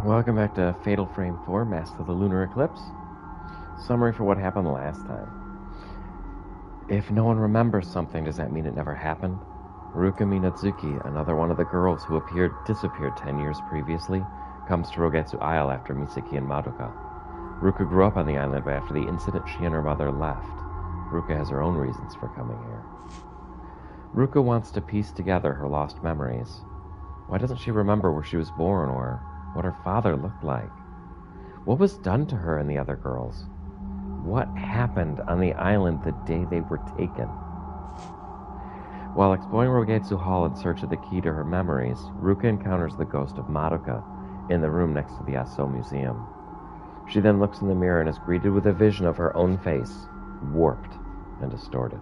Welcome back to Fatal Frame 4, Mask of the Lunar Eclipse. Summary for what happened last time. If no one remembers something, does that mean it never happened? Ruka Minazuki, another one of the girls who disappeared 10 years previously, comes to Rogetsu Isle after Misaki and Madoka. Ruka grew up on the island, but after the incident, she and her mother left. Ruka has her own reasons for coming here. Ruka wants to piece together her lost memories. Why doesn't she remember where she was born or what her father looked like? What was done to her and the other girls? What happened on the island the day they were taken? While exploring Rogetsu Hall in search of the key to her memories, Ruka encounters the ghost of Madoka in the room next to the Aso Museum. She then looks in the mirror and is greeted with a vision of her own face, warped and distorted.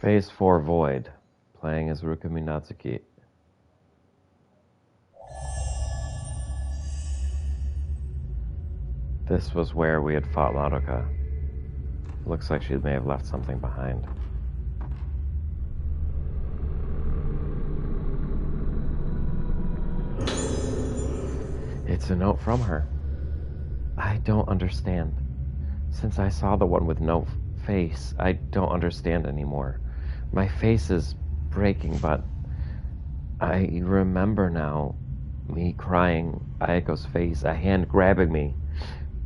Phase 4 Void, playing as Ruka Minazuki. This was where we had fought Madoka. Looks like she may have left something behind. It's a note from her. I don't understand. Since I saw the one with no face, I don't understand anymore. My face is breaking, but I remember now me crying, Aiko's face, a hand grabbing me.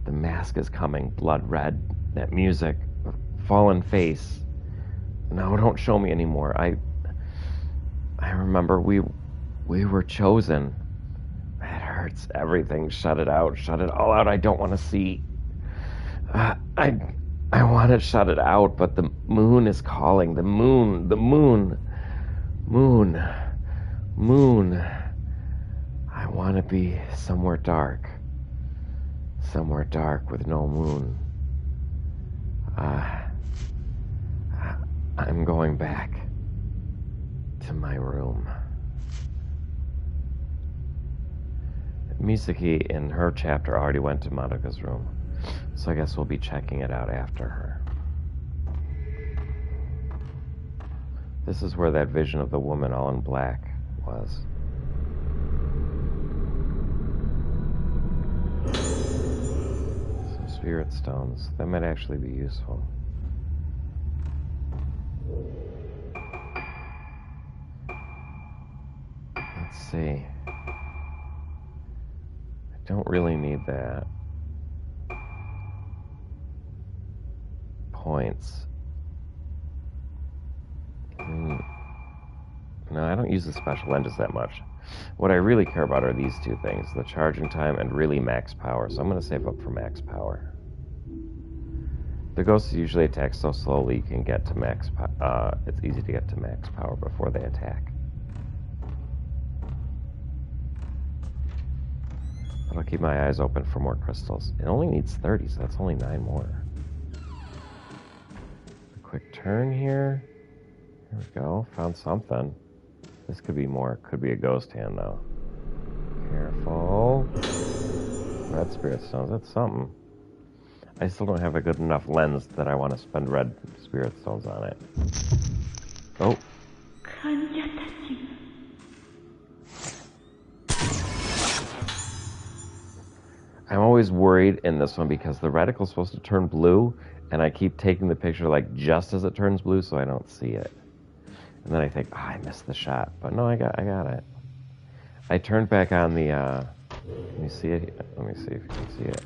The mask is coming, blood red, that music, fallen face. No, don't show me anymore. I remember we were chosen. It hurts, everything. Shut it out, shut it all out. I don't want to see. I want to shut it out, but the moon is calling. The moon. I want to be somewhere dark. Somewhere dark with no moon. I'm going back to my room. Misaki, in her chapter, already went to Madoka's room. So I guess we'll be checking it out after her. This is where that vision of the woman all in black was. Some spirit stones. That might actually be useful. Let's see. I don't really need that. Points. No, I don't use the special lenses that much. What I really care about are these two things, the charging time and really max power, so I'm going to save up for max power. The ghosts usually attack so slowly you can get to max power. It's easy to get to max power before they attack. But I'll keep my eyes open for more crystals. It only needs 30, so that's only 9 more. Quick turn here. Here we go. Found something. This could be more. Could be a ghost hand, though. Careful. Red spirit stones. That's something. I still don't have a good enough lens that I want to spend red spirit stones on it. Oh. I'm always worried in this one because the reticle's supposed to turn blue, and I keep taking the picture like just as it turns blue so I don't see it. And then I think, I missed the shot. But no, I got it. I turned back on the, can you see it? Let me see if you can see it.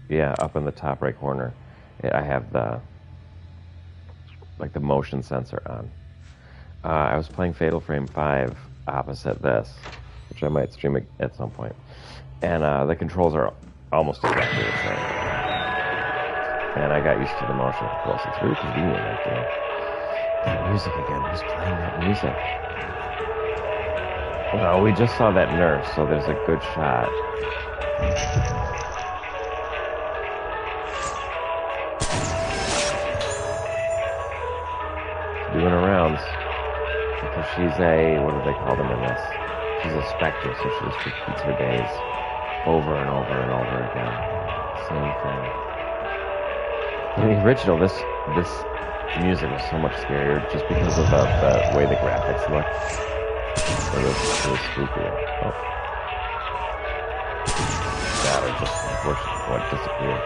Yeah, up in the top right corner. I have the, like the motion sensor on. I was playing Fatal Frame 5 opposite this, which I might stream at some point. And the controls are almost exactly the same. And I got used to the motion controls. It's really convenient, actually. That music again. Who's playing that music? No, we just saw that nurse, so there's a good shot. Doing her rounds. Because she's a, what do they call them in this? She's a specter, so she just repeats her days over and over and over again. Same thing. In the original, this music was so much scarier just because of the way the graphics look. It was spooky. Oh. God, it just unfortunately disappeared.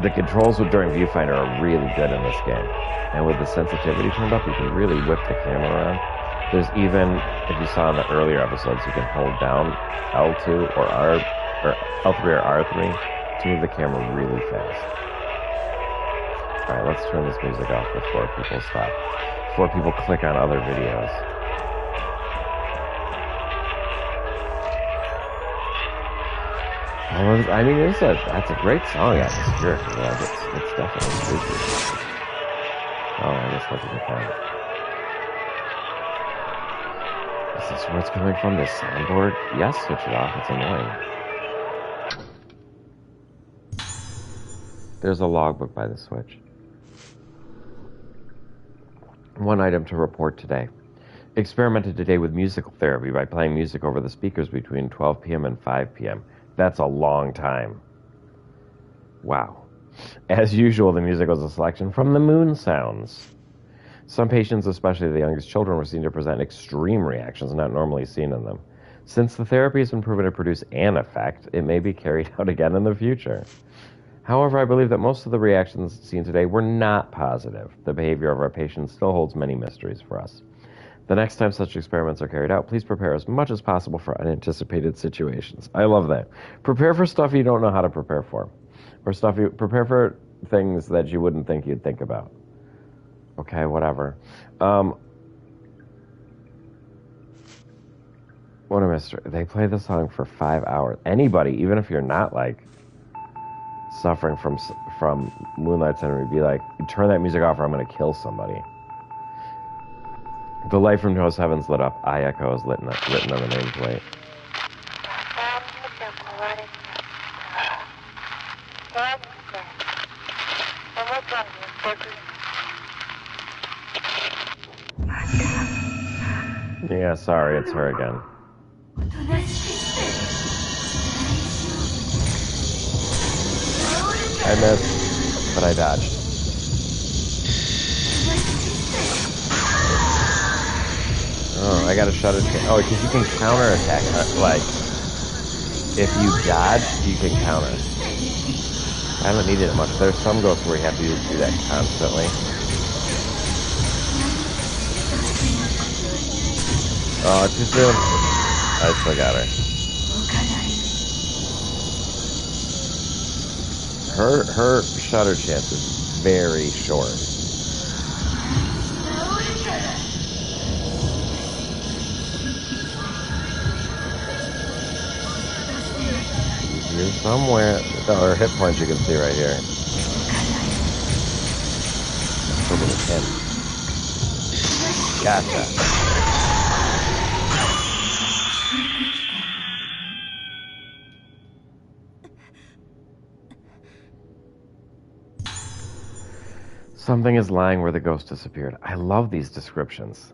The controls during Viewfinder are really good in this game. And with the sensitivity turned up, you can really whip the camera around. There's even, if you saw in the earlier episodes, you can hold down L2 or L3 or R3 to move the camera really fast. Alright, let's turn this music off before people stop. Before people click on other videos. I mean, that's a great song atmosphere. It's definitely spooky. Oh, I guess that's a good point. Is this where it's coming from? This soundboard? Yes, switch it off. It's annoying. There's a logbook by the switch. One item to report today. Experimented today with musical therapy by playing music over the speakers between 12 p.m. and 5 p.m. That's a long time. Wow. As usual, the music was a selection from the moon sounds. Some patients, especially the youngest children, were seen to present extreme reactions not normally seen in them. Since the therapy has been proven to produce an effect, it may be carried out again in the future. However, I believe that most of the reactions seen today were not positive. The behavior of our patients still holds many mysteries for us. The next time such experiments are carried out, please prepare as much as possible for unanticipated situations. I love that. Prepare for stuff you don't know how to prepare for. Or prepare for things that you wouldn't think you'd think about. Okay, whatever. What a mystery. They play the song for 5 hours. Anybody, even if you're not like suffering from Moonlight Syndrome, would be like, turn that music off or I'm going to kill somebody. The light from 207's lit up. I Echo is written on the nameplate. Yeah, sorry, it's her again. I missed, but I dodged. Oh, I got a shot at... Oh, because you can counterattack. Like, if you dodge, you can counter. I haven't needed it much. There's some ghosts where you have to do that constantly. Oh, too soon. I still got her. Her shutter chance is very short. Here somewhere. Her hit points you can see right here. Gotcha. Something is lying where the ghost disappeared. I love these descriptions.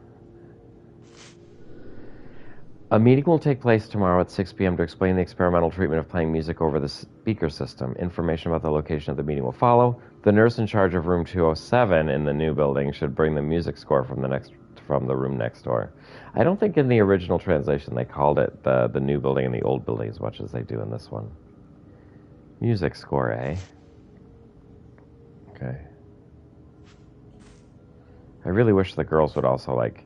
A meeting will take place tomorrow at 6 p.m. to explain the experimental treatment of playing music over the speaker system. Information about the location of the meeting will follow. The nurse in charge of room 207 in the new building should bring the music score from the room next door. I don't think in the original translation they called it the new building and the old building as much as they do in this one. Music score, eh? Okay. I really wish the girls would also, like,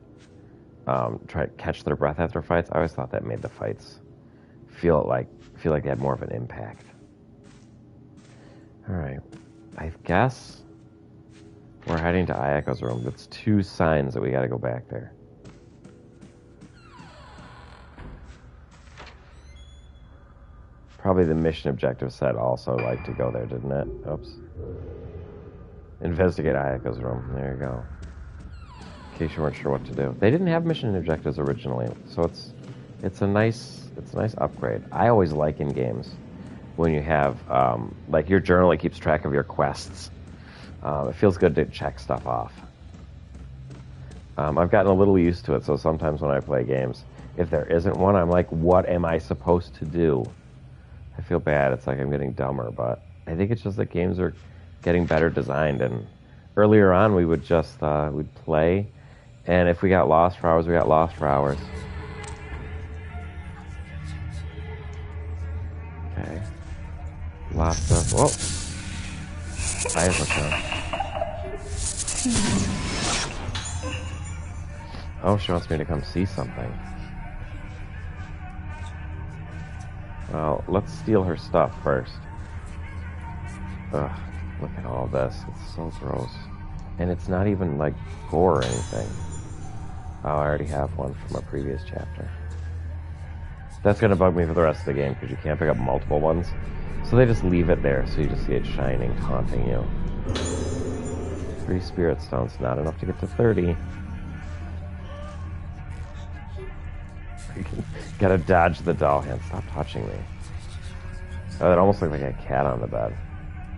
try to catch their breath after fights. I always thought that made the fights feel like they had more of an impact. Alright. I guess we're heading to Ayako's room. That's 2 signs that we gotta go back there. Probably the mission objective said also like to go there, didn't it? Oops. Investigate Ayako's room. There you go. case you weren't sure what to do. They didn't have mission objectives originally, so it's a nice upgrade. I always like in games when you have like your journal that keeps track of your quests. It feels good to check stuff off. I've gotten a little used to it, so sometimes when I play games, if there isn't one, I'm like, what am I supposed to do? I feel bad. It's like I'm getting dumber, but I think it's just that games are getting better designed. And earlier on, we would just we'd play, and if we got lost for hours, we got lost for hours. Okay. Lots of... Whoa! Oh, she wants me to come see something. Well, let's steal her stuff first. Ugh, look at all this. It's so gross. And it's not even like gore or anything. Oh, I already have one from a previous chapter. That's going to bug me for the rest of the game because you can't pick up multiple ones. So they just leave it there so you just see it shining, taunting you. 3 spirit stones, not enough to get to 30. Gotta dodge the doll hand. Stop touching me. Oh, that almost looked like a cat on the bed.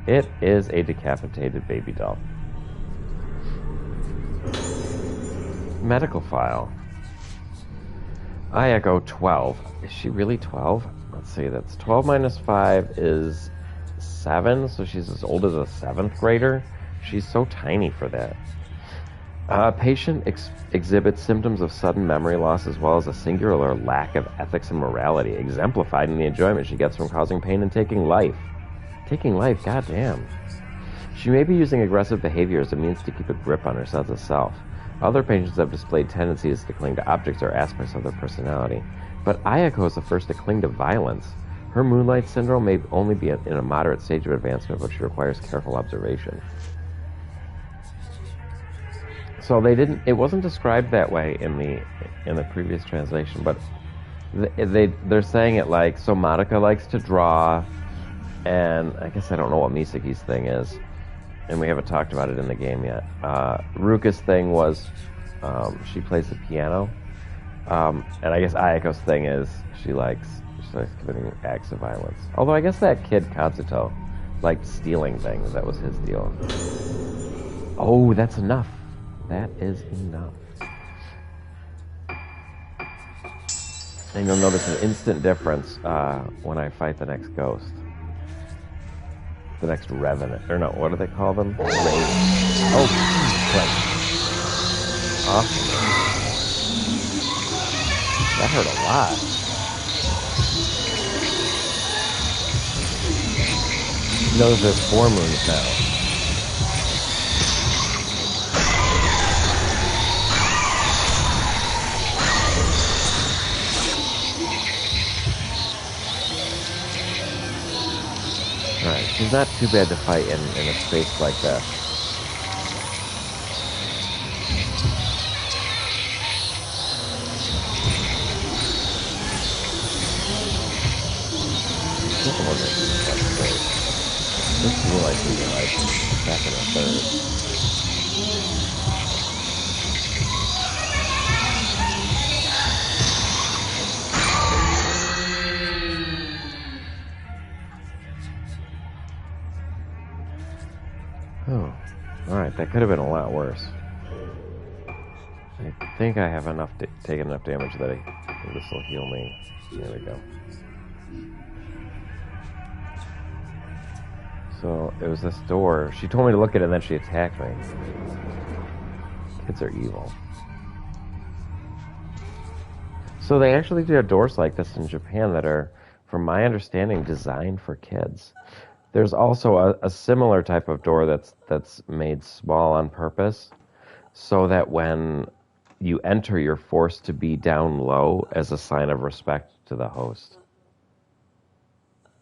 It is a decapitated baby doll. Medical file. Ayako 12. Is she really 12? Let's see, that's 12 minus 5 is 7, so she's as old as a 7th grader. She's so tiny for that. Patient exhibits symptoms of sudden memory loss as well as a singular lack of ethics and morality, exemplified in the enjoyment she gets from causing pain and taking life. Taking life, goddamn. She may be using aggressive behavior as a means to keep a grip on her sense of self. Other patients have displayed tendencies to cling to objects or aspects of their personality, but Ayako is the first to cling to violence. Her Moonlight Syndrome may only be in a moderate stage of advancement, but she requires careful observation. So it wasn't described that way in the previous translation, but they're saying it like, so Madoka likes to draw, and I guess I don't know what Misaki's thing is, and we haven't talked about it in the game yet. Ruka's thing was she plays the piano, and I guess Ayako's thing is she likes committing acts of violence. Although I guess that kid Katsuto liked stealing things. That was his deal. Oh, that's enough. That is enough. And you'll notice an instant difference when I fight the next ghost. The next revenant. Or no, what do they call them? Oh, right. Awesome. That hurt a lot. Knows there's 4 moons now. Alright, she's not too bad to fight in a space like that. This one is great. This is like being like second or third. Oh, alright, that could have been a lot worse. I think I have taken enough damage that this will heal me. There we go. So, it was this door. She told me to look at it and then she attacked me. Kids are evil. So they actually do have doors like this in Japan that are, from my understanding, designed for kids. There's also a similar type of door that's made small on purpose, so that when you enter, you're forced to be down low as a sign of respect to the host.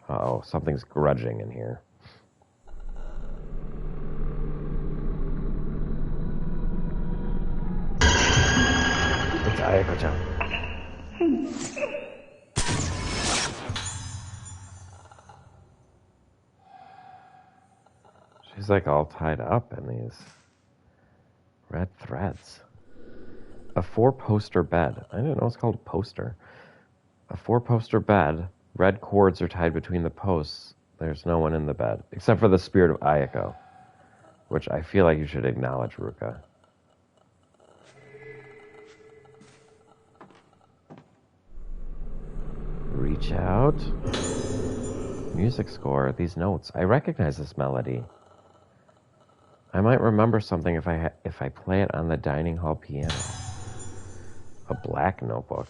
Uh-oh, something's grudging in here. It's Ayako-chan. She's like all tied up in these red threads. A four-poster bed. I didn't know it's called a poster. A four-poster bed. Red cords are tied between the posts. There's no one in the bed, except for the spirit of Ayako, which I feel like you should acknowledge, Ruka. Reach out. Music score. These notes. I recognize this melody. I might remember something if I play it on the dining hall piano. A black notebook.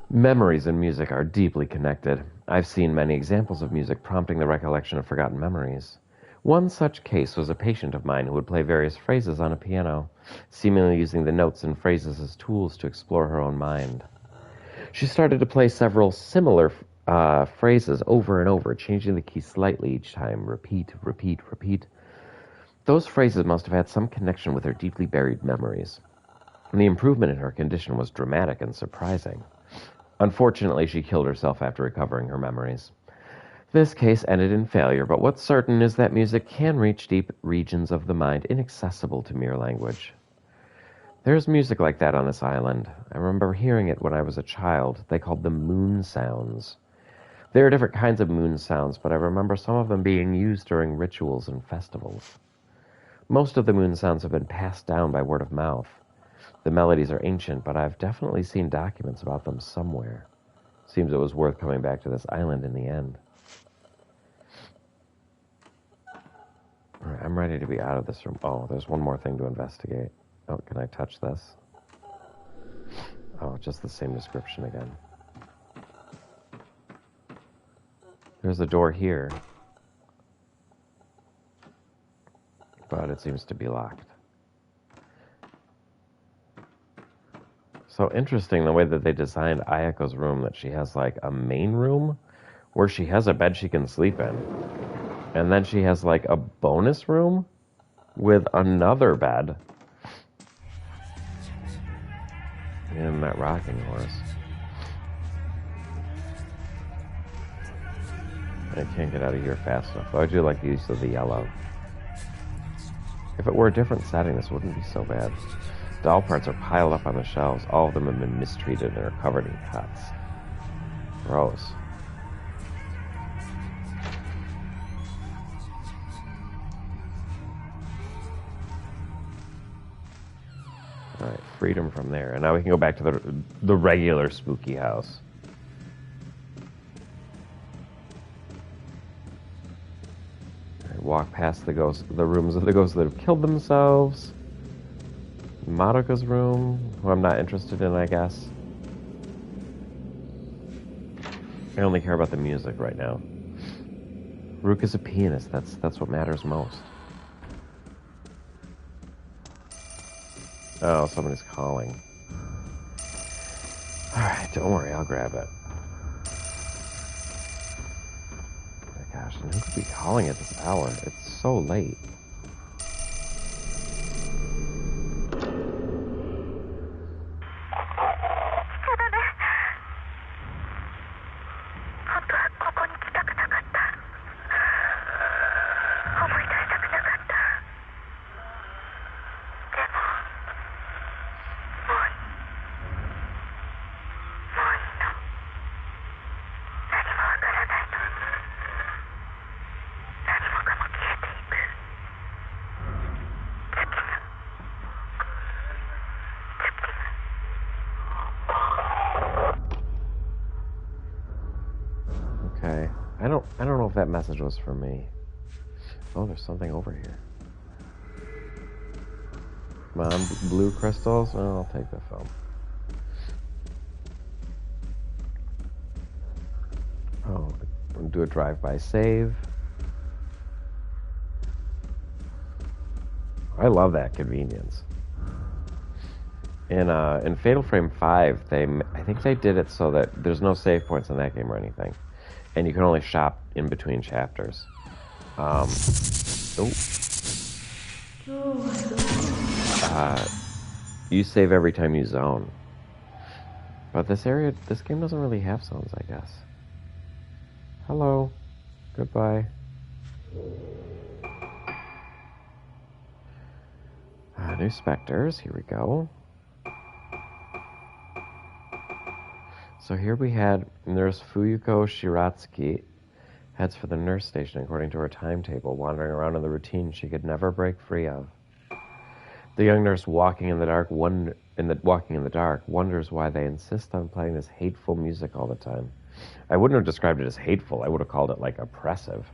Memories and music are deeply connected. I've seen many examples of music prompting the recollection of forgotten memories. One such case was a patient of mine who would play various phrases on a piano, seemingly using the notes and phrases as tools to explore her own mind. She started to play several similar phrases over and over, changing the key slightly each time. Repeat, repeat, repeat. Those phrases must have had some connection with her deeply buried memories. And the improvement in her condition was dramatic and surprising. Unfortunately, she killed herself after recovering her memories. This case ended in failure, but what's certain is that music can reach deep regions of the mind inaccessible to mere language. There's music like that on this island. I remember hearing it when I was a child. They called them moon sounds. There are different kinds of moon sounds, but I remember some of them being used during rituals and festivals. Most of the moon sounds have been passed down by word of mouth. The melodies are ancient, but I've definitely seen documents about them somewhere. Seems it was worth coming back to this island in the end. All right, I'm ready to be out of this room. Oh, there's one more thing to investigate. Oh, can I touch this? Oh, just the same description again. There's a door here, but it seems to be locked. So interesting the way that they designed Ayako's room, that she has like a main room where she has a bed she can sleep in. And then she has like a bonus room with another bed. And that rocking horse. I can't get out of here fast enough. Though I do like the use of the yellow. If it were a different setting, this wouldn't be so bad. Doll parts are piled up on the shelves. All of them have been mistreated and are covered in cuts. Gross. Alright, freedom from there. And now we can go back to the regular spooky house. Right, walk past the rooms of the ghosts that have killed themselves. Madoka's room, who I'm not interested in, I guess. I only care about the music right now. Ruka's a pianist. That's what matters most. Oh, somebody's calling. Alright, don't worry, I'll grab it. Oh my gosh, and who could be calling at this hour? It's so late. Okay. I don't know if that message was for me. Oh, there's something over here. Come on, blue crystals? Oh, I'll take the film. Oh, I'm gonna do a drive-by save. I love that convenience. In Fatal Frame 5, I think they did it so that there's no save points in that game or anything. And you can only shop in between chapters. You save every time you zone. But this game doesn't really have zones, I guess. Hello. Goodbye. New specters. Here we go. So here we had Nurse Fuyuko Shiratsuki heads for the nurse station according to her timetable, wandering around in the routine she could never break free of. The young nurse walking in the dark wonders why they insist on playing this hateful music all the time. I wouldn't have described it as hateful. I would have called it like oppressive.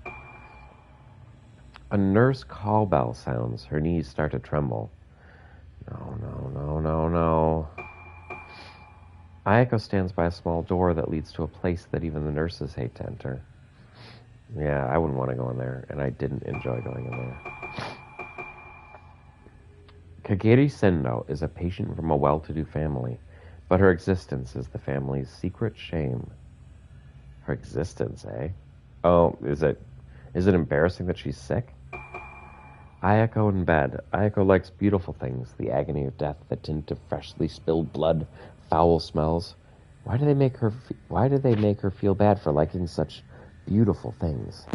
A nurse call bell sounds. Her knees start to tremble. No. Ayako stands by a small door that leads to a place that even the nurses hate to enter. Yeah, I wouldn't want to go in there, and I didn't enjoy going in there. Kageri Sendo is a patient from a well-to-do family, but her existence is the family's secret shame. Her existence, eh? Oh, is it embarrassing that she's sick? Ayako in bed. Ayako likes beautiful things, the agony of death, the tint of freshly spilled blood, foul smells. Why do they make her feel bad for liking such beautiful things?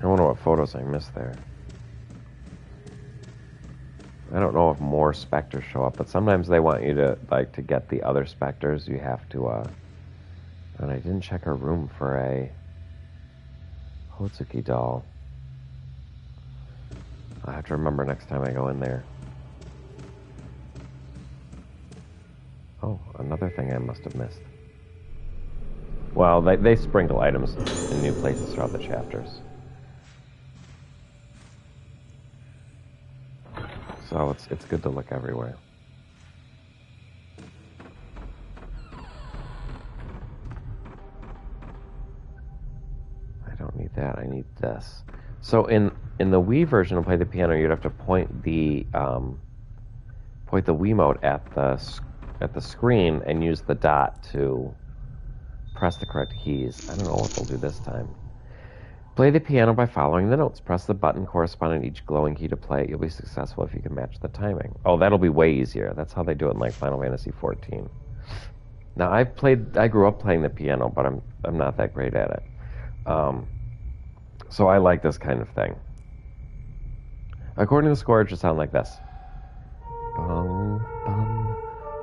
I wonder what photos I missed there. I don't know if more specters show up, but sometimes they want you to, to get the other specters, you have to, and I didn't check her room for a Hotsuki doll. I'll have to remember next time I go in there. Oh, another thing I must have missed. Well, they sprinkle items in new places throughout the chapters. So it's good to look everywhere. I don't need that. I need this. So in the Wii version of Play the Piano, you'd have to point the Wiimote at the screen and use the dot to press the correct keys. I don't know what they'll do this time. Play the piano by following the notes. Press the button corresponding to each glowing key to play it. You'll be successful if you can match the timing. Oh, that'll be way easier. That's how they do it in Final Fantasy XIV. Now I grew up playing the piano, but I'm not that great at it. So I like this kind of thing. According to the score, it should sound like this. Bum, bum,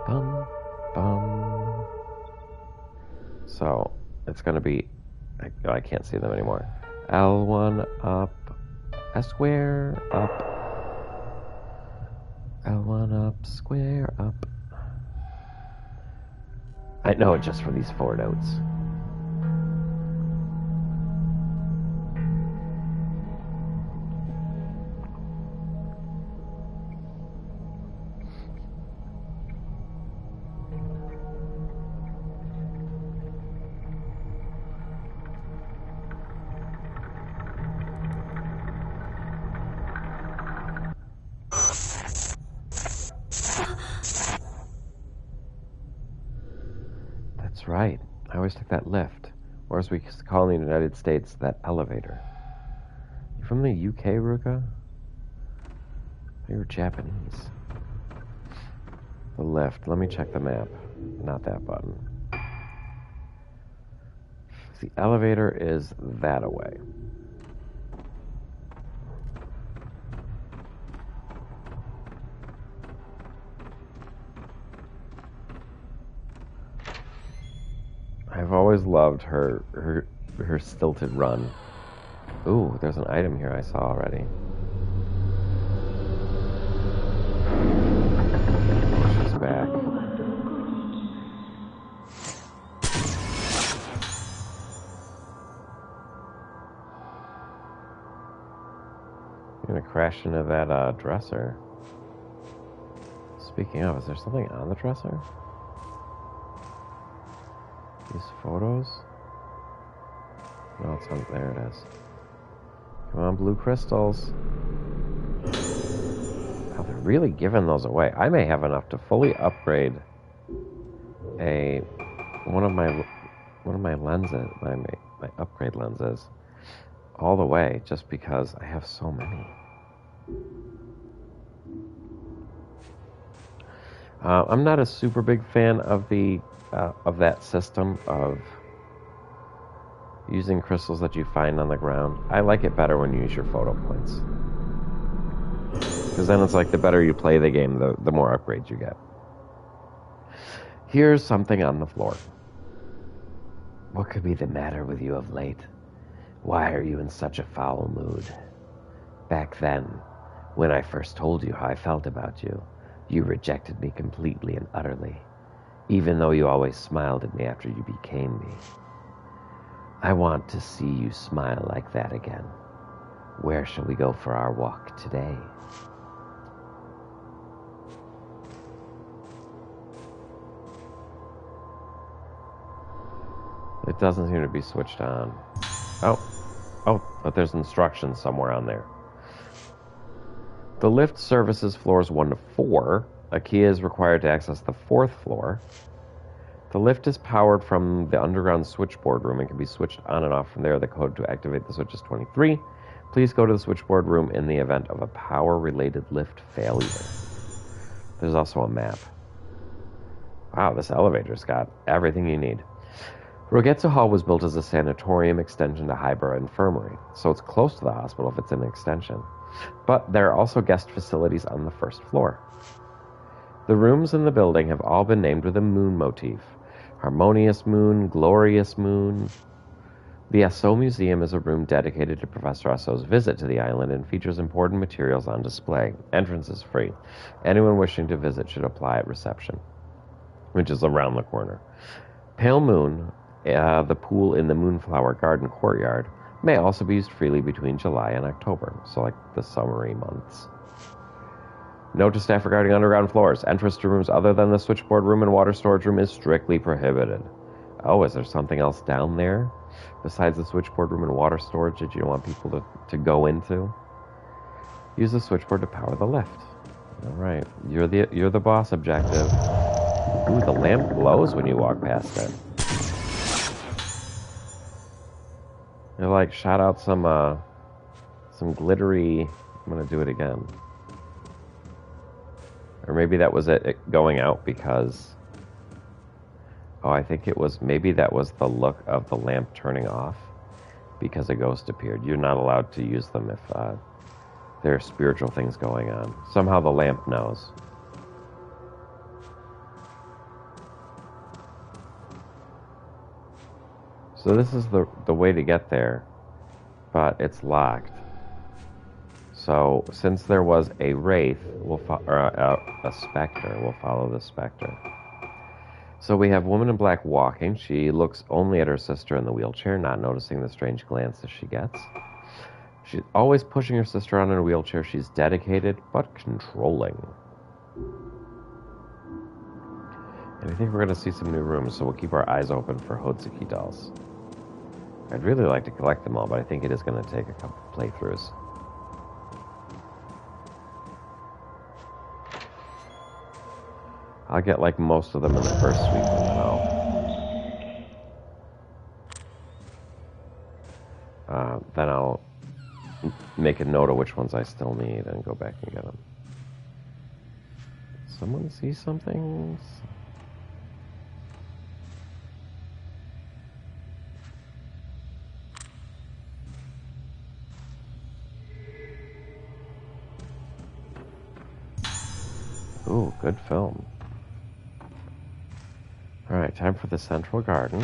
bum, bum. So it's going to be... I can't see them anymore. L1 up, S square up, L1 up, square up. I know it just for these 4 notes. That's right. I always took that lift, or as we call in the United States, that elevator. You from the UK, Ruka? You're Japanese. The lift. Let me check the map. Not that button. The elevator is that away. I've always loved her stilted run. Ooh, there's an item here I saw already. She's back. You're gonna crash into that dresser. Speaking of, is there something on the dresser? These photos? No, it's on. There it is. Come on, blue crystals. Oh, they're really giving those away. I may have enough to fully upgrade one of my lenses, my upgrade lenses, all the way, just because I have so many. I'm not a super big fan of that system of using crystals that you find on the ground. I like it better when you use your photo points. Because then it's like the better you play the game, the more upgrades you get. Here's something on the floor. What could be the matter with you of late? Why are you in such a foul mood? Back then, when I first told you how I felt about you, you rejected me completely and utterly, even though you always smiled at me after you became me. I want to see you smile like that again. Where shall we go for our walk today? It doesn't seem to be switched on. Oh, but there's instructions somewhere on there. The lift services floors 1 to 4. A key is required to access the 4th floor. The lift is powered from the underground switchboard room and can be switched on and off from there. The code to activate the switch is 23. Please go to the switchboard room in the event of a power-related lift failure. There's also a map. Wow, this elevator's got everything you need. Rogetsu Hall was built as a sanatorium extension to Highborough Infirmary, so it's close to the hospital if it's an extension. But there are also guest facilities on the 1st floor. The rooms in the building have all been named with a moon motif. Harmonious Moon, Glorious Moon. The Asso Museum is a room dedicated to Professor Asso's visit to the island and features important materials on display. Entrance is free. Anyone wishing to visit should apply at reception, which is around the corner. Pale Moon, the pool in the Moonflower Garden courtyard, may also be used freely between July and October, so like the summery months. Note to staff regarding underground floors. Entrance to rooms other than the switchboard room and water storage room is strictly prohibited. Oh, is there something else down there besides the switchboard room and water storage that you don't want people to go into? Use the switchboard to power the lift. All right, you're the boss objective. Ooh, the lamp glows when you walk past it. It like shot out some glittery. I'm gonna do it again. Or maybe that was it going out because... Oh, I think it was... Maybe that was the look of the lamp turning off because a ghost appeared. You're not allowed to use them if there are spiritual things going on. Somehow the lamp knows. So this is the way to get there, but it's locked. So, since there was a wraith, a specter, we'll follow the specter. So we have Woman in Black walking. She looks only at her sister in the wheelchair, not noticing the strange glances she gets. She's always pushing her sister on in a wheelchair. She's dedicated, but controlling. And I think we're going to see some new rooms, so we'll keep our eyes open for Hotsuki dolls. I'd really like to collect them all, but I think it is going to take a couple playthroughs. I'll get like most of them in the first sweep and then I'll make a note of which ones I still need and go back and get them. Someone see something? Ooh, good film. Alright, time for the central garden.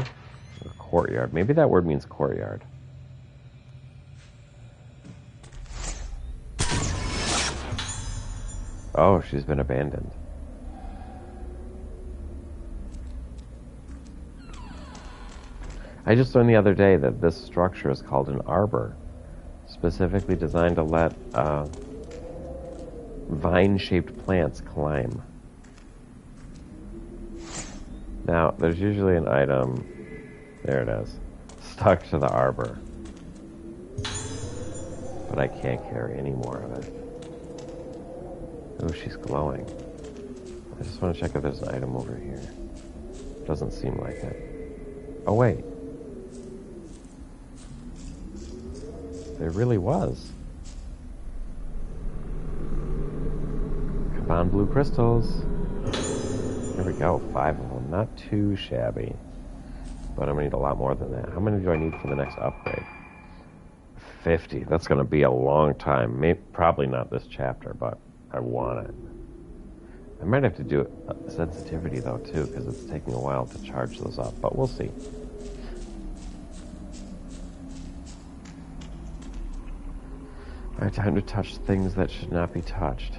Or courtyard. Maybe that word means courtyard. Oh, she's been abandoned. I just learned the other day that this structure is called an arbor, specifically designed to let vine-shaped plants climb. Now, there's usually an item, there it is, stuck to the arbor. But I can't carry any more of it. Oh, she's glowing. I just want to check if there's an item over here. Doesn't seem like it. Oh, wait. There really was. Kaban blue crystals. There we go, 5 of them. Not too shabby. But I'm going to need a lot more than that. How many do I need for the next upgrade? 50. That's going to be a long time. Maybe, probably not this chapter, but I want it. I might have to do sensitivity though too, because it's taking a while to charge those up, but we'll see. Alright, time to touch things that should not be touched.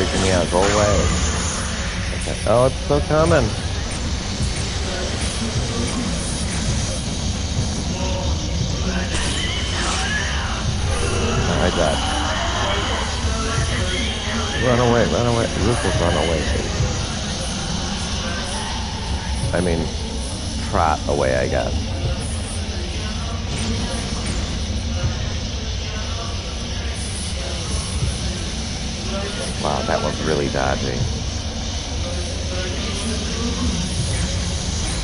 Freaking me out, go away. Okay. Oh, it's still coming. Alright, Dad. Run away, run away. Rufus, run away. I mean, trot away, I guess. Wow, that was really dodgy.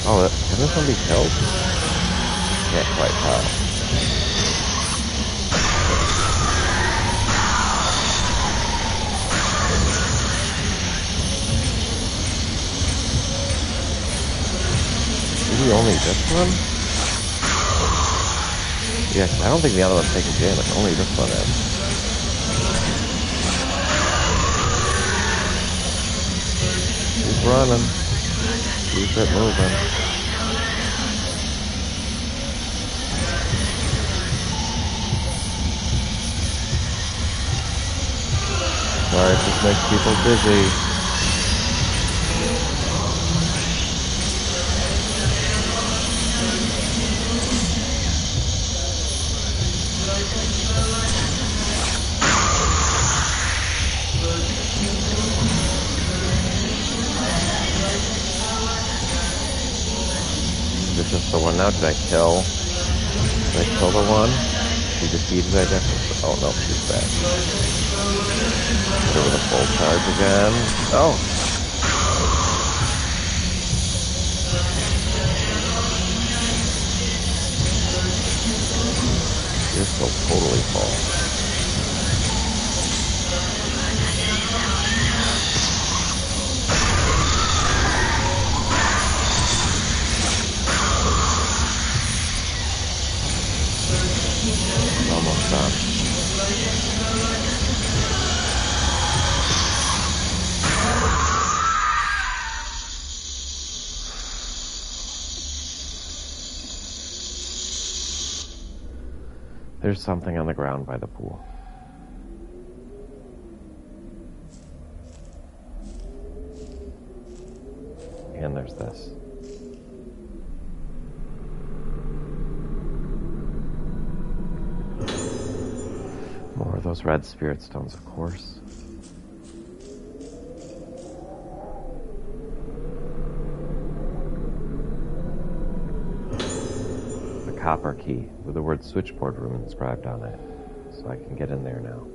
Oh, can this one be killed? Can't quite tell. Maybe only this one? Yes, I don't think the other one's taking damage. Only this one is. Keep running. Keep it moving. Sorry, it just makes people busy. Is it just the one now? Did I kill the one? She defeated, I guess. Oh no, she's back. Hit her with a full charge again. Oh! You're still totally full. Almost done. There's something on the ground by the pool. And there's this. More of those red spirit stones, of course. A copper key with the word switchboard room inscribed on it, so I can get in there now.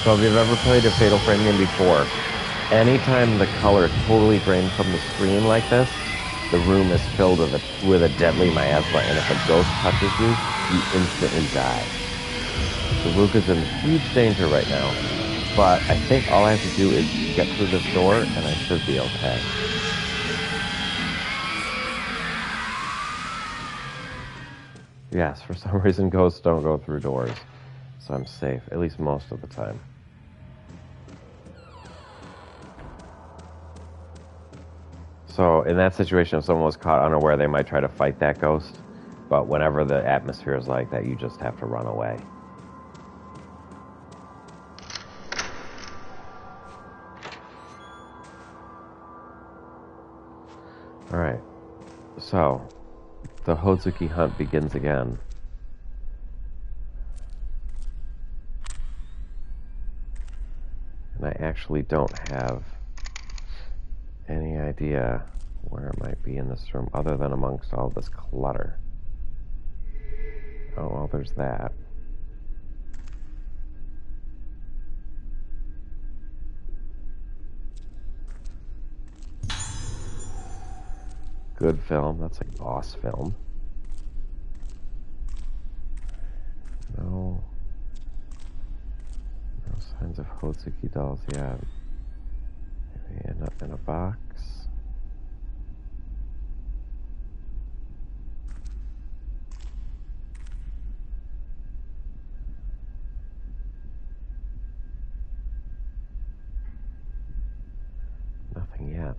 So if you've ever played a Fatal Frame game before, anytime the color totally drained from the screen like this, the room is filled with a deadly miasma, and if a ghost touches you, you instantly die. So Luke is in huge danger right now, but I think all I have to do is get through this door, and I should be okay. Yes, for some reason ghosts don't go through doors, so I'm safe, at least most of the time. So in that situation, if someone was caught unaware, they might try to fight that ghost. But whenever the atmosphere is like that, you just have to run away. Alright. So, the Hozuki hunt begins again. And I actually don't have any idea where it might be in this room other than amongst all this clutter. Oh, well, there's that. Good film. That's like boss film. No signs of Hozuki dolls yet. Maybe in a box. Nothing yet.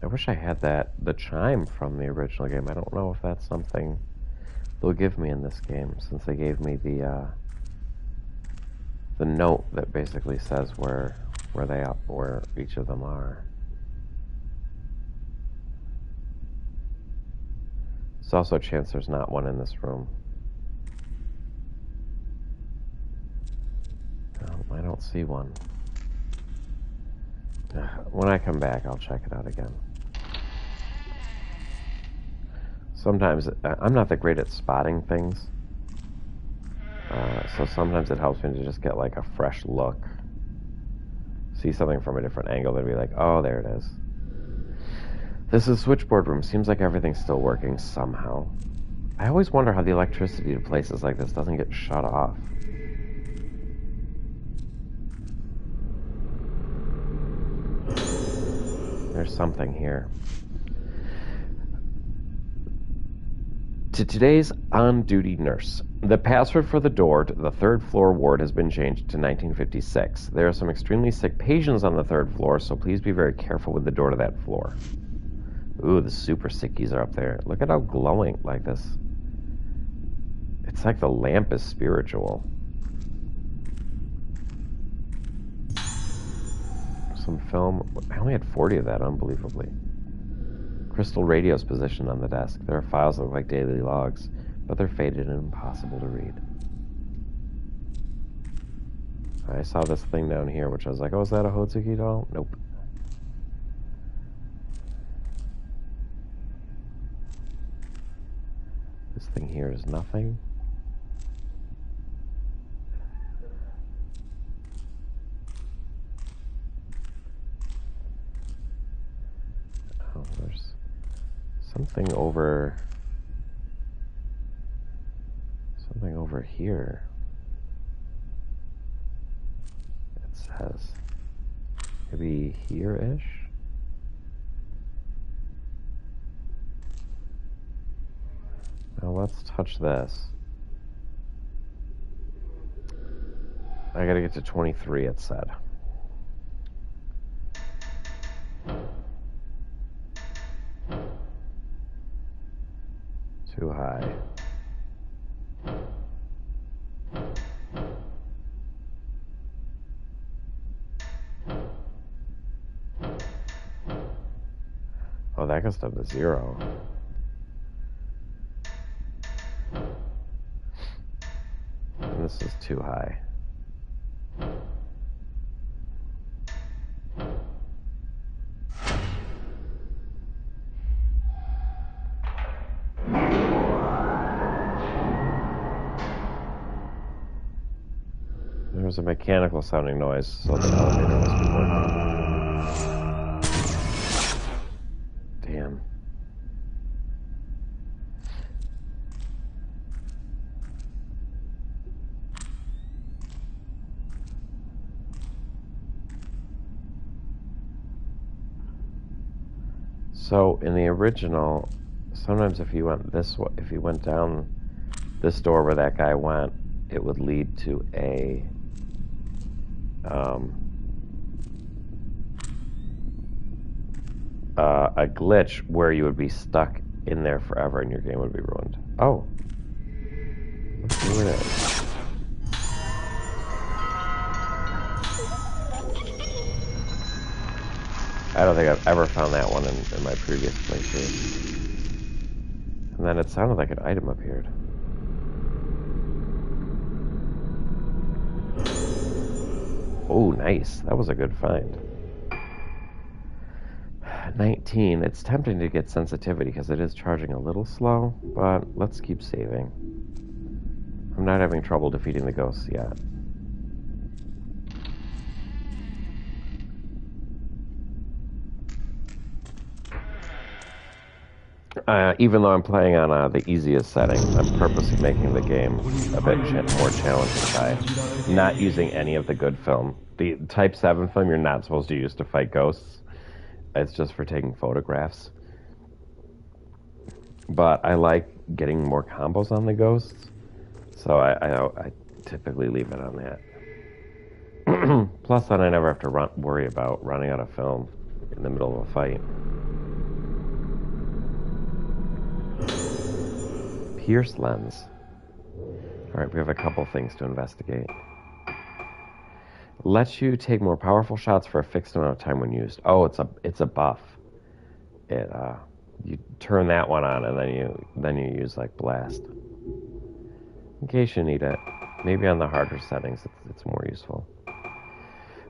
I wish I had the chime from the original game. I don't know if that's something they'll give me in this game, since they gave me the note that basically says where each of them are. There's also a chance there's not one in this room. No, I don't see one. When I come back, I'll check it out again. Sometimes, I'm not that great at spotting things, so sometimes it helps me to just get like a fresh look. See something from a different angle, then be like, oh, there it is. This is switchboard room. Seems like everything's still working somehow. I always wonder how the electricity to places like this doesn't get shut off. There's something here. To today's on-duty nurse. The password for the door to the third floor ward has been changed to 1956. There are some extremely sick patients on the third floor, so please be very careful with the door to that floor. Ooh, the super sickies are up there. Look at how glowing, like this. It's like the lamp is spiritual. Some film. I only had 40 of that, unbelievably. Crystal radios positioned on the desk. There are files that look like daily logs, but they're faded and impossible to read. I saw this thing down here, which I was like, oh, is that a Hozuki doll? Nope. This thing here is nothing. Oh, there's something over here. It says maybe here-ish. Now let's touch this. I gotta get to 23, it said. Too high. Oh, that goes down to 0. And this is too high. There's a mechanical sounding noise, so the elevator must be working. So in the original, sometimes if you went if you went down this door where that guy went, it would lead to a glitch where you would be stuck in there forever and your game would be ruined. Oh. Let's see what it is. I don't think I've ever found that one in my previous playthrough. And then it sounded like an item appeared. Oh, nice. That was a good find. 19. It's tempting to get sensitivity because it is charging a little slow, but let's keep saving. I'm not having trouble defeating the ghosts yet. Even though I'm playing on the easiest setting, I'm purposely making the game a bit more challenging by not using any of the good film. The Type 7 film you're not supposed to use to fight ghosts. It's just for taking photographs. But I like getting more combos on the ghosts, so I typically leave it on that. Plus, then I never have to worry about running out of film in the middle of a fight. Pierce lens. Alright, we have a couple things to investigate. Lets you take more powerful shots for a fixed amount of time when used. Oh, it's a buff. You turn that one on and then you use like blast. In case you need it. Maybe on the harder settings it's more useful.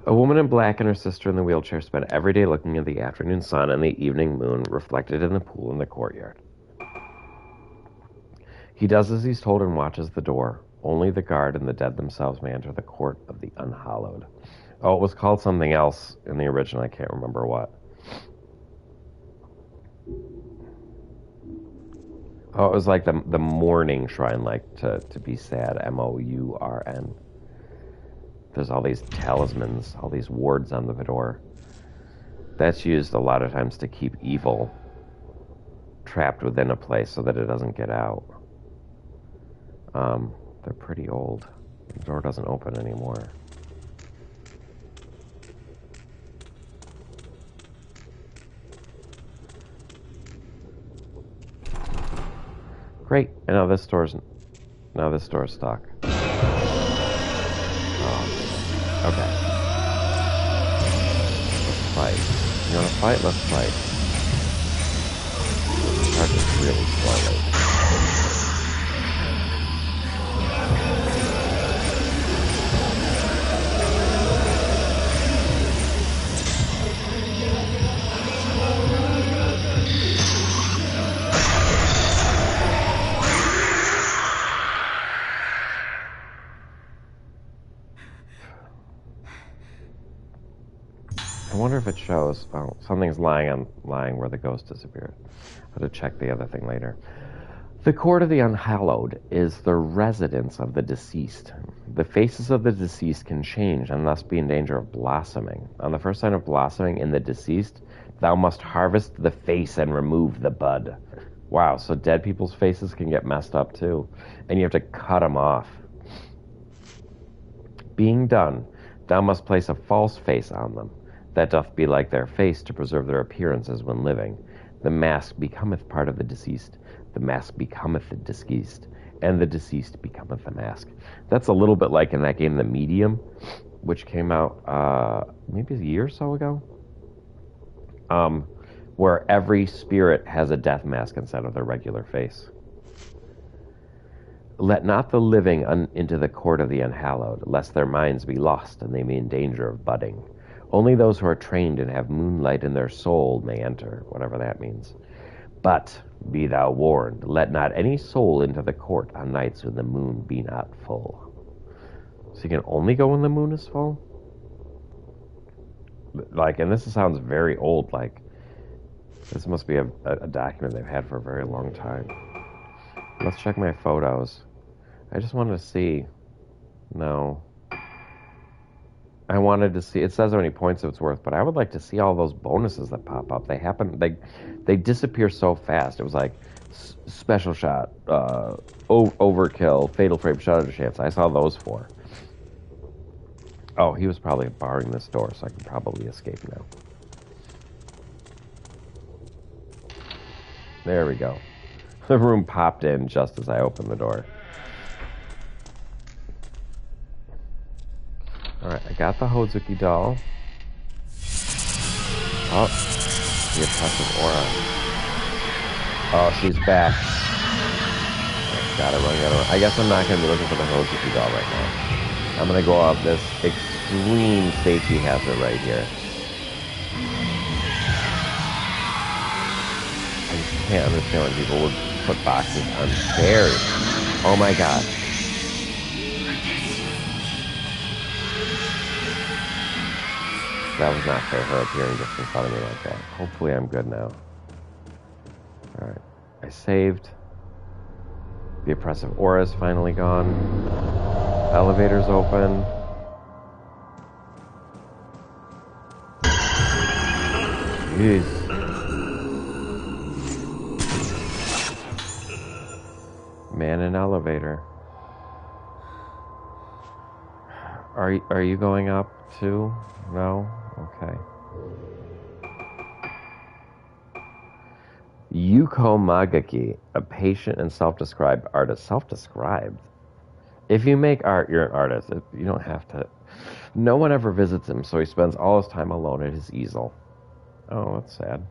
A woman in black and her sister in the wheelchair spend every day looking at the afternoon sun and the evening moon reflected in the pool in the courtyard. He does as he's told and watches the door. Only the guard and the dead themselves may enter the court of the unhallowed. Oh, it was called something else in the original. I can't remember what. Oh, it was like the mourning shrine, like to be sad, M-O-U-R-N. There's all these talismans, all these wards on the door. That's used a lot of times to keep evil trapped within a place so that it doesn't get out. They're pretty old. The door doesn't open anymore. Great. And now this door's stuck. Okay. Let's fight. You wanna fight? Let's fight. It starts really slowly. I wonder if it shows. Oh, something's lying where the ghost disappeared. I'll have to check the other thing later. The court of the unhallowed is the residence of the deceased. The faces of the deceased can change and thus be in danger of blossoming. On the first sign of blossoming in the deceased, thou must harvest the face and remove the bud. Wow, so dead people's faces can get messed up too. And you have to cut them off. Being done, thou must place a false face on them. That doth be like their face to preserve their appearances when living. The mask becometh part of the deceased. The mask becometh the deceased. And the deceased becometh the mask. That's a little bit like in that game, The Medium, which came out maybe a year or so ago. Where every spirit has a death mask instead of their regular face. Let not the living into the court of the unhallowed, lest their minds be lost and they be in danger of budding. Only those who are trained and have moonlight in their soul may enter, whatever that means. But be thou warned, let not any soul into the court on nights when the moon be not full. So you can only go when the moon is full? Like, and this sounds very old, like, this must be a document they've had for a very long time. Let's check my photos. I just wanted to see. No. I wanted to see. It says how many points it's worth, but I would like to see all those bonuses that pop up. They happen. They disappear so fast. It was like special shot, overkill, fatal frame, shutter chance. I saw those 4. Oh, he was probably barring this door, so I can probably escape now. There we go. The room popped in just as I opened the door. Alright, I got the Hozuki doll. Oh, the oppressive aura. Oh, she's back. Gotta run. I guess I'm not going to be looking for the Hozuki doll right now. I'm going to go up this extreme safety hazard right here. I just can't understand when people would put boxes on stairs. Oh my god. That was not fair, her appearing just in front of me like that. Hopefully I'm good now. Alright. I saved. The oppressive aura is finally gone. Elevator's open. Jeez. Man in elevator. Are you going up too? No? Okay. Yuko Magaki, a patient and self-described artist. Self-described? If you make art, you're an artist. You don't have to. No one ever visits him, so he spends all his time alone at his easel. Oh, that's sad.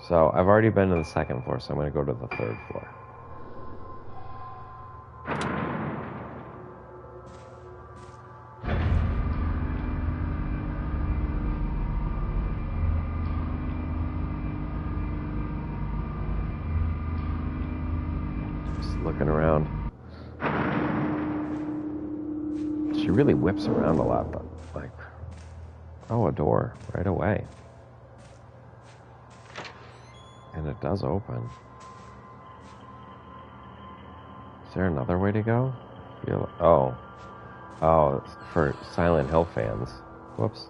So, I've already been to the 2nd floor, so I'm going to go to the 3rd floor. Just looking around. She really whips around a lot, but, like... Oh, a door. Right away. And it does open. Is there another way to go? Oh. Oh, it's for Silent Hill fans. Whoops.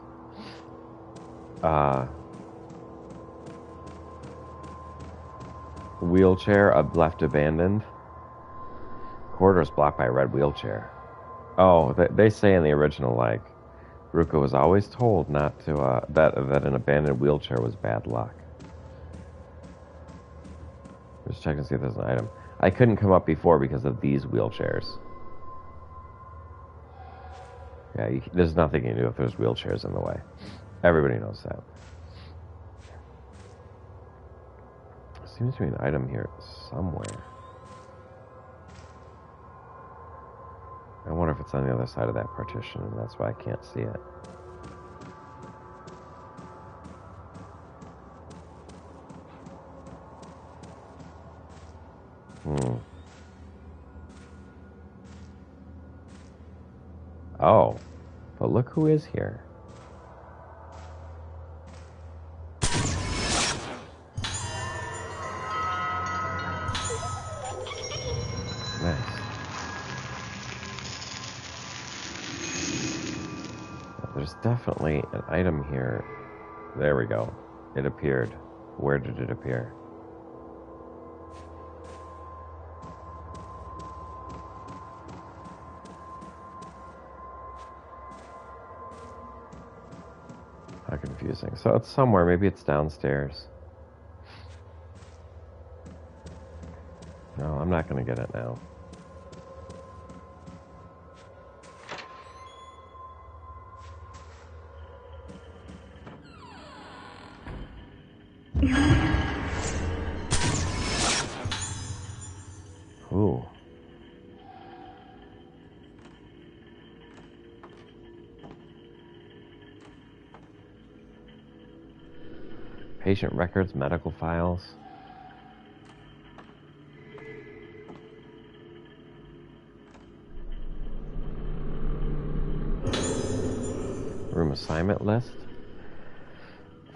Wheelchair left abandoned. Corridors blocked by a red wheelchair. Oh, they say in the original, like, Ruka was always told not to, that an abandoned wheelchair was bad luck. Just check and see if there's an item. I couldn't come up before because of these wheelchairs. Yeah, there's nothing you can do if there's wheelchairs in the way. Everybody knows that. There seems to be an item here somewhere. I wonder if it's on the other side of that partition, and that's why I can't see it. Oh, but look who is here. Nice. There's definitely an item here. There we go. It appeared. Where did it appear? How confusing. So it's somewhere. Maybe it's downstairs. No, I'm not going to get it now. Ooh. Patient records, medical files. Room assignment list.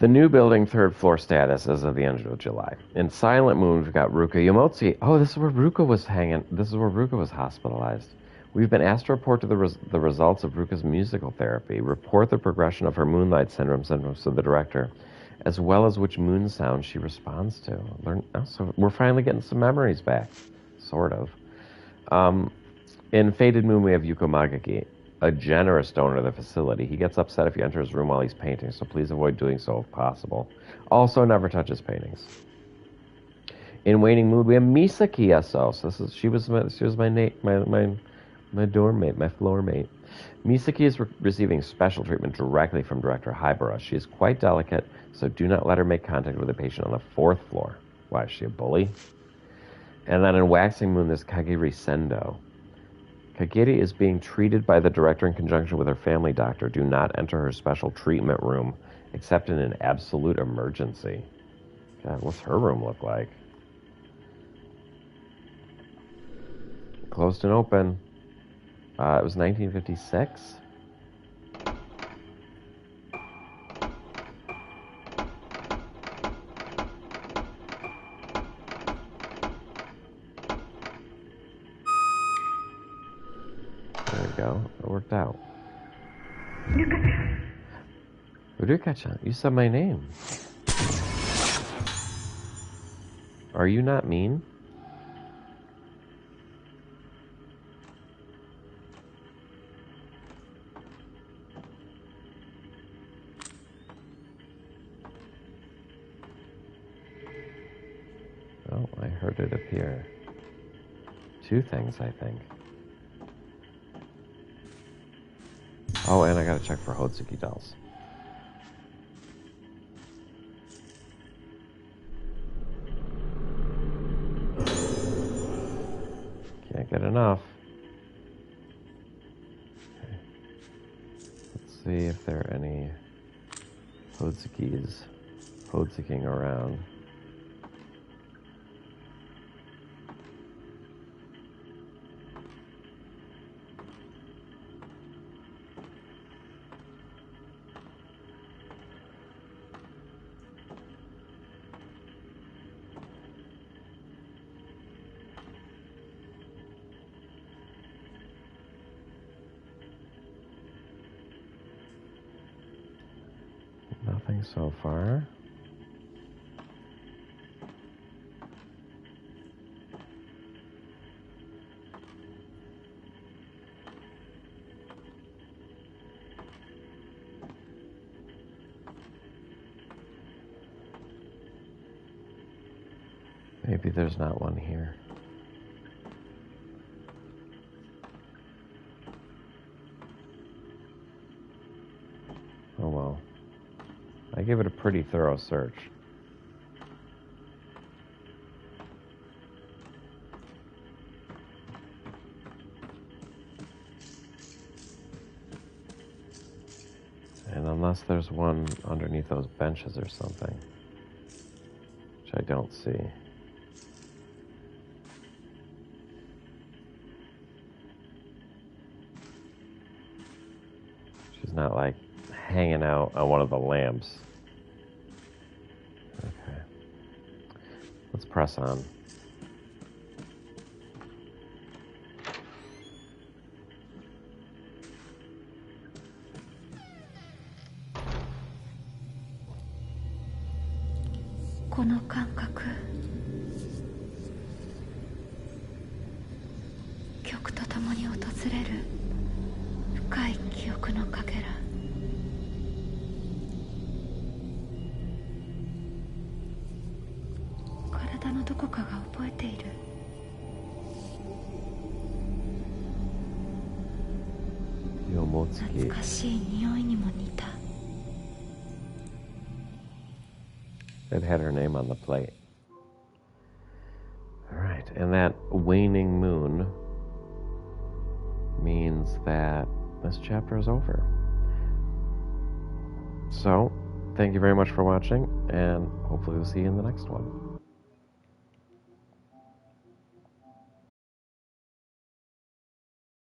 The new building, third floor status as of the end of July. In Silent Moon, we've got Ruka Yomotsuki. Oh, this is where Ruka was hanging. This is where Ruka was hospitalized. We've been asked to report to the results of Ruka's musical therapy, report the progression of her moonlight syndromes to the director, as well as which moon sound she responds to. So we're finally getting some memories back, sort of. In Faded Moon, we have Yuko Magaki, a generous donor to the facility. He gets upset if you enter his room while he's painting, so please avoid doing so if possible. Also, never touch his paintings. In Waning Moon, we have Misaki Eso. So she was my dorm mate, my floor mate. Misaki is receiving special treatment directly from Director Hibara. She is quite delicate, so do not let her make contact with a patient on the 4th floor. Why, is she a bully? And then in Waxing Moon, there's Kagiri Sendo. Kagiri is being treated by the director in conjunction with her family doctor. Do not enter her special treatment room, except in an absolute emergency. God, what's her room look like? Closed and open. It was 1956. There we go. It worked out. Uruka-chan, you said my name. Are you not mean? Oh, I heard it appear. 2 things, I think. Oh, and I gotta check for Hotsuki dolls. Can't get enough. Okay. Let's see if there are any Hotsuking around. Nothing so far. Maybe there's not one here. Oh well. I gave it a pretty thorough search. And unless there's one underneath those benches or something, which I don't see. She's not like hanging out on one of the lamps. Okay. Let's press on. It had her name on the plate. Alright, and that waning moon means that this chapter is over. So, thank you very much for watching, and hopefully we'll see you in the next one.